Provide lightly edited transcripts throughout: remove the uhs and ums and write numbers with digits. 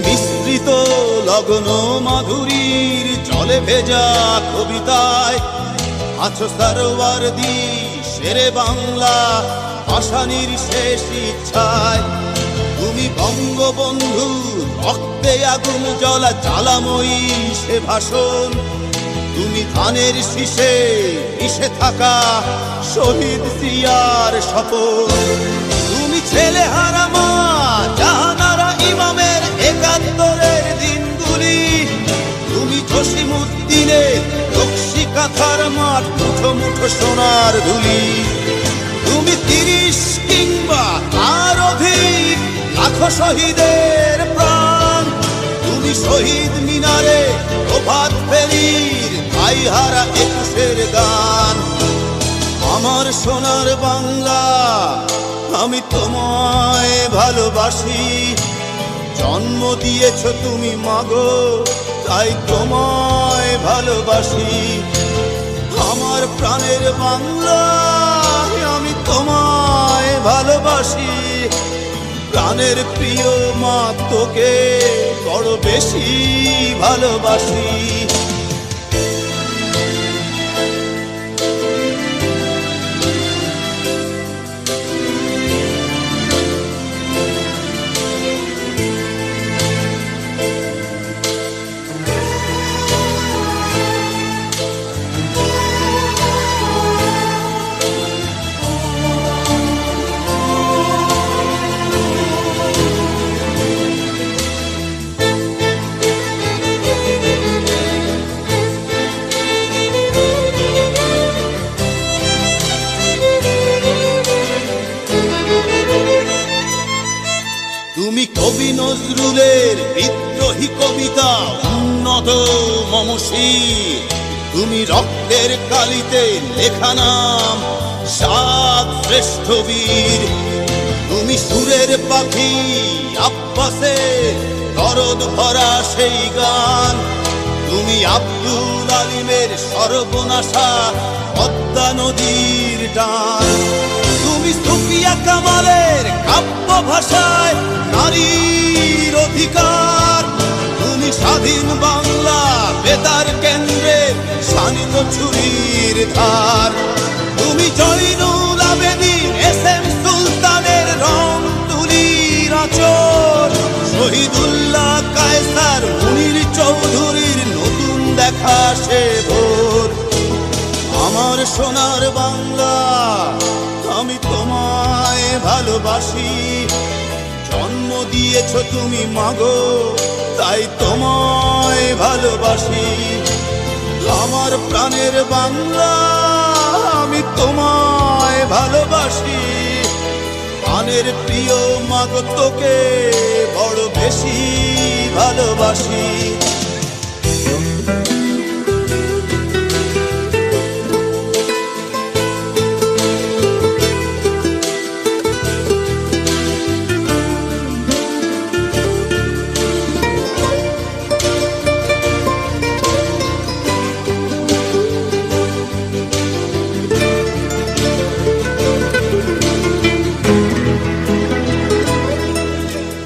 মিশ্রিত লগ্ন মাধুরীর জলে ভেজা কবিতায় আছো সরওয়ারদি শেরে বাংলা ভাষানির শেষ ইচ্ছায়। তুমি বঙ্গবন্ধু রক্তে আগুন জ্বলা জ্বালাময়ী সে ভাষণ। তুমি ধানের শীষে মিশে থাকা শহীদ জিয়ার শপথ। তুমি ছেলে হারা মা জাহানারা ইমামের একাত্তরের দিনগুলি। তুমি জসিমউদ্দিনের নকশি কাঁথার মাঠ মুঠো মুঠো সোনার ধুলি। তুমি ৩০ কিংবা তার অধিক লাখো শহীদের প্রাণ। তুমি শহীদ মিনারে প্রভাত ফেরির ভাইহারা ২১-এর গান। আমার সোনার বাংলা আমি তোমায় ভালোবাসি। জন্ম দিয়েছ তুমি মাগো তাই তোমায় ভালোবাসি। আমার প্রাণের বাংলা আমি তোমায় ভালোবাসি। প্রাণের প্রিয় মা তোকে বড় বেশি ভালোবাসি। তুমি কবি নজরুলের বিদ্রোহী কবিতা উন্নত মমশীর। তুমি রক্তের কালিতে লেখা নাম সাত শ্রেষ্ঠ বীর। তুমি সুরের পাখি আব্বাসের দরদ ভরা সেই গান। তুমি আব্দুল আলিমের সর্বনাশা পদ্মা নদীর টান। তুমি সুফিয়া কামালের কাব্য ভাষায় নারীর অধিকার। তুমি স্বাধীন বাংলা বেতার কেন্দ্রের শানিত ছুরির ধার। তুমি জয়নুল আবেদীন এস.এম. সুলতানের রং তুলির আঁচল। শহীদুল্লাহ কায়সার মুনির চৌধুরীর নতুন দেখা সে ভোর। আমার সোনার বাংলা আমি তোমায় ভালোবাসি। জন্ম দিয়েছ তুমি মাগো তাই তোমায় ভালোবাসি। আমার প্রাণের বাংলা আমি তোমায় ভালোবাসি। প্রাণের প্রিয় মাগো তোকে বড় বেশি ভালোবাসি।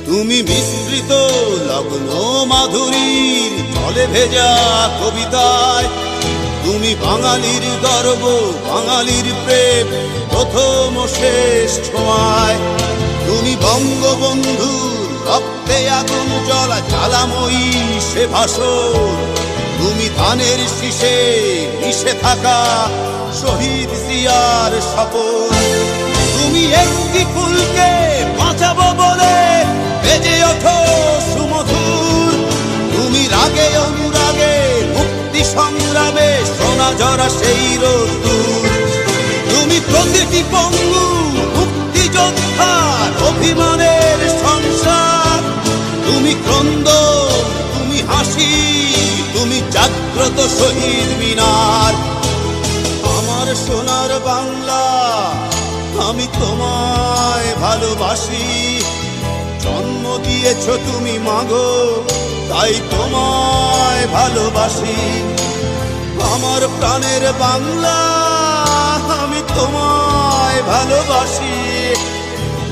তুমি মিশ্রিত লগ্ন মাধুরীর জলে ভেজা কবিতায়। তুমি বাঙালির গর্ব বাঙালির প্রেম প্রথম শেষ ছোঁয়ায়। তুমি বঙ্গবন্ধু রক্তে আগুন জ্বলা জ্বালাময়ী সে ভাষণ। তুমি ধানের শীষে মিশে থাকা শহীদ জিয়ার শপথ। তুমি একটি ফুলকে বাঁচাবো বলে বেজে ওঠো সুমধুর। তুমি রাগে অনুরাগে মুক্তি সংগ্রামে সোনা ঝরা সেই রোদ্দুর। তুমি প্রতিটি পঙ্গু মুক্তিযোদ্ধার অভিমানের সংসার। তুমি ক্রন্দন তুমি হাসি তুমি জাগ্রত শহীদ মিনার। আমার সোনার বাংলা আমি তোমায় ভালোবাসি। জন্ম দিয়েছ তুমি মাগো তাই তোমায় ভালোবাসি। আমার প্রাণের বাংলা আমি তোমায় ভালোবাসি।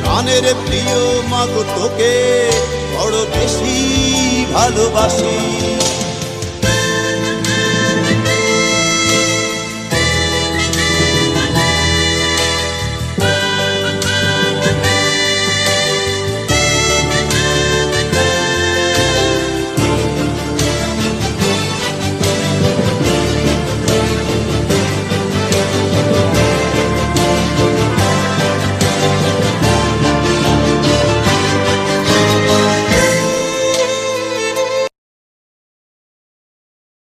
প্রাণের প্রিয় মাগো তোকে বড় বেশি ভালোবাসি।